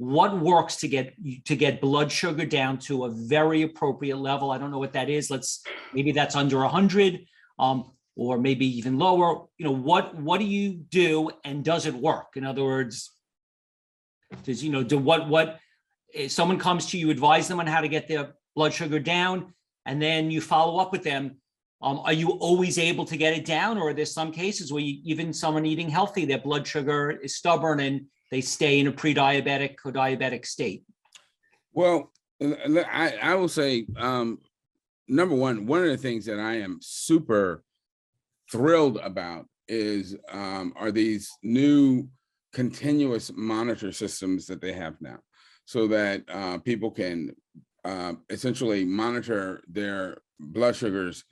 what works to get blood sugar down to a very appropriate level. I don't know what that is. Maybe that's under 100, or maybe even lower. What do you do, and does it work? In other words, if someone comes to you, advise them on how to get their blood sugar down, and then you follow up with them. Are you always able to get it down, or are there some cases where even someone eating healthy, their blood sugar is stubborn and they stay in a pre-diabetic or diabetic state? Well, I will say, number one of the things that I am super thrilled about are these new continuous monitor systems that they have now, so that people can essentially monitor their blood sugars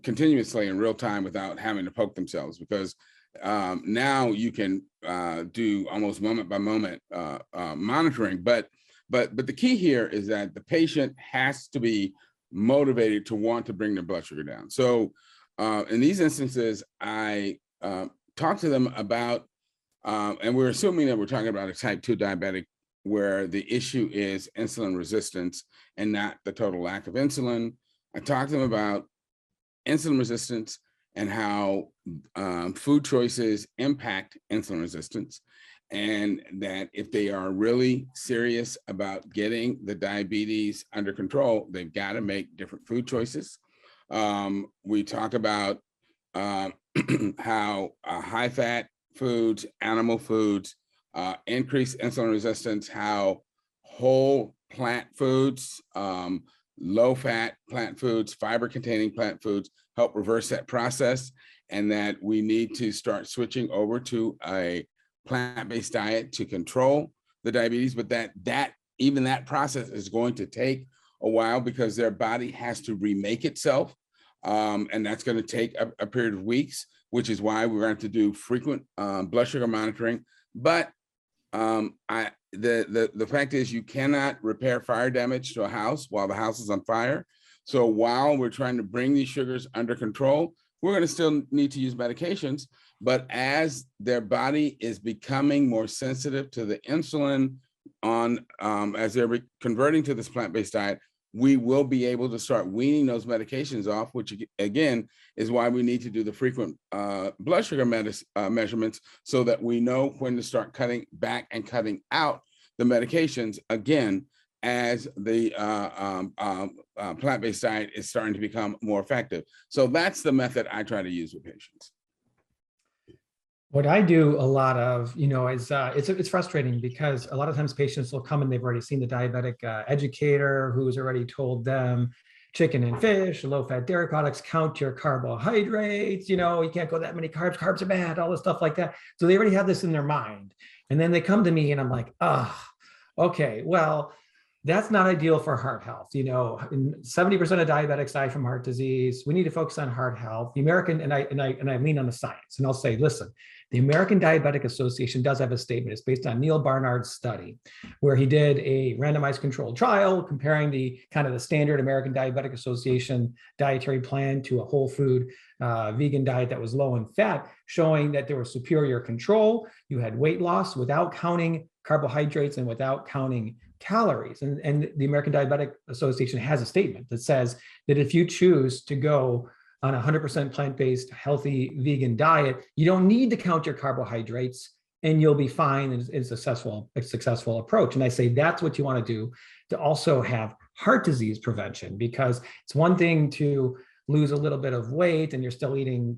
continuously in real time without having to poke themselves, because now you can do almost moment by moment monitoring. But the key here is that the patient has to be motivated to want to bring their blood sugar down. So in these instances, I talk to them about, and we're assuming that we're talking about a type 2 diabetic where the issue is insulin resistance and not the total lack of insulin. I talk to them about insulin resistance and how food choices impact insulin resistance, and that if they are really serious about getting the diabetes under control, they've got to make different food choices. We talk about how high-fat foods, animal foods, increase insulin resistance, how whole plant foods, low-fat plant foods, fiber-containing plant foods help reverse that process, and that we need to start switching over to a plant-based diet to control the diabetes, but that even that process is going to take a while because their body has to remake itself, and that's going to take a period of weeks, which is why we're going to do frequent blood sugar monitoring. But the fact is, you cannot repair fire damage to a house while the house is on fire. So while we're trying to bring these sugars under control, we're going to still need to use medications. But as their body is becoming more sensitive to the insulin as they're converting to this plant-based diet, we will be able to start weaning those medications off, which again is why we need to do the frequent blood sugar measurements, so that we know when to start cutting back and cutting out the medications again, as the plant-based diet is starting to become more effective. So that's the method I try to use with patients. What I do a lot of, is it's frustrating because a lot of times patients will come and they've already seen the diabetic educator who's already told them chicken and fish, low-fat dairy products, count your carbohydrates, you can't go that many carbs, carbs are bad, all this stuff like that. So they already have this in their mind. And then they come to me and I'm like, okay, well, that's not ideal for heart health. 70% of diabetics die from heart disease. We need to focus on heart health. The American, and I lean on the science, and I'll say, listen, the American Diabetic Association does have a statement. It's based on Neil Barnard's study, where he did a randomized controlled trial comparing the standard American Diabetic Association dietary plan to a whole food vegan diet that was low in fat, showing that there was superior control. You had weight loss without counting carbohydrates and without counting calories. And the American Diabetic Association has a statement that says that if you choose to go on a 100% plant-based, healthy vegan diet, you don't need to count your carbohydrates and you'll be fine. And it's a successful approach. And I say that's what you want to do to also have heart disease prevention, because it's one thing to lose a little bit of weight and you're still eating,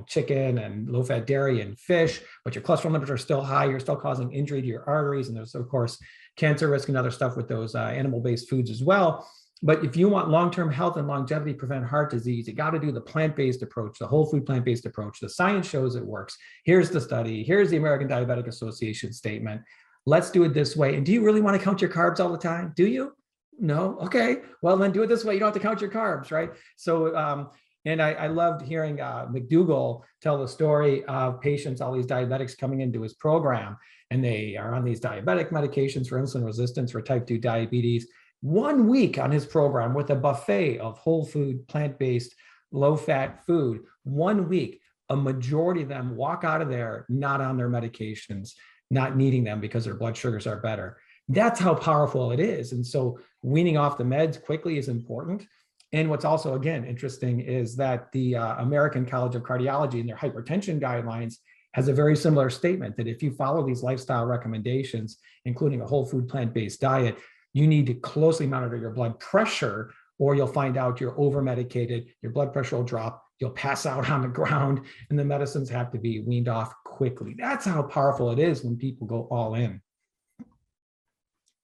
chicken and low-fat dairy and fish, but your cholesterol numbers are still high. You're still causing injury to your arteries. And there's, of course, cancer risk and other stuff with those animal-based foods as well. But if you want long-term health and longevity, prevent heart disease, you got to do the plant-based approach, the whole food plant-based approach. The science shows it works. Here's the study. Here's the American Diabetic Association statement. Let's do it this way. And do you really want to count your carbs all the time? Do you? No? Okay. Well, then do it this way. You don't have to count your carbs, right? So, and I loved hearing McDougall tell the story of patients, all these diabetics coming into his program, and they are on these diabetic medications for insulin resistance, for type 2 diabetes. 1 week on his program with a buffet of whole food, plant-based, low-fat food, 1 week, a majority of them walk out of there not on their medications. not needing them because their blood sugars are better. That's how powerful it is. And so weaning off the meds quickly is important. And what's also, again, interesting is that the American College of Cardiology in their hypertension guidelines has a very similar statement that if you follow these lifestyle recommendations, including a whole food plant-based diet, you need to closely monitor your blood pressure, or you'll find out you're over-medicated, your blood pressure will drop, you'll pass out on the ground, and the medicines have to be weaned off quickly. That's how powerful it is when people go all in.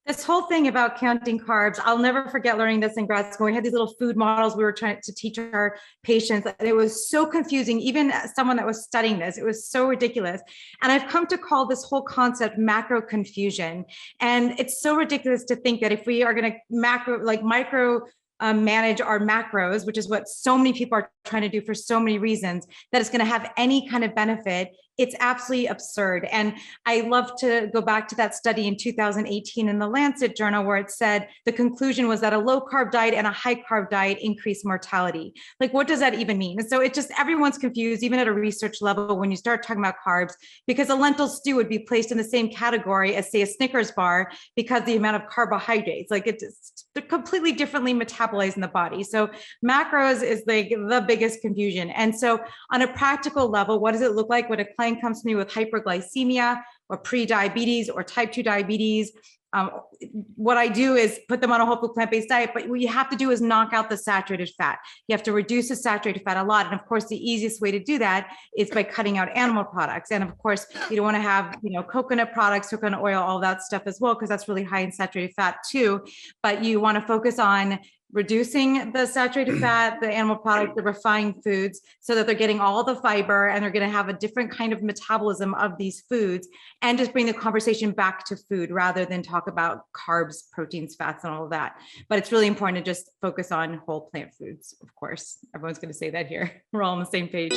This whole thing about counting carbs, I'll never forget learning this in grad school. We had these little food models we were trying to teach our patients, and it was so confusing. Even as someone that was studying this, it was so ridiculous. And I've come to call this whole concept macro confusion. And it's so ridiculous to think that if we are going to micro manage our macros, which is what so many people are trying to do for so many reasons, that it's going to have any kind of benefit. It's absolutely absurd. And I love to go back to that study in 2018 in the Lancet journal, where it said the conclusion was that a low carb diet and a high carb diet increase mortality. Like, what does that even mean? And so it just, everyone's confused, even at a research level, when you start talking about carbs, because a lentil stew would be placed in the same category as, say, a Snickers bar, because the amount of carbohydrates, like they're completely differently metabolized in the body. So macros is like the biggest confusion. And so on a practical level, what does it look like when a client comes to me with hyperglycemia or pre-diabetes or type 2 diabetes? What I do is put them on a whole food plant-based diet, but what you have to do is knock out the saturated fat. You have to reduce the saturated fat a lot. And of course, the easiest way to do that is by cutting out animal products. And of course, you don't want to have, coconut products, coconut oil, all that stuff as well, because that's really high in saturated fat too. But you want to focus on reducing the saturated fat, the animal products, the refined foods, so that they're getting all the fiber and they're going to have a different kind of metabolism of these foods, and just bring the conversation back to food rather than talk about carbs, proteins, fats, and all of that. But it's really important to just focus on whole plant foods, of course. Everyone's going to say that here. We're all on the same page.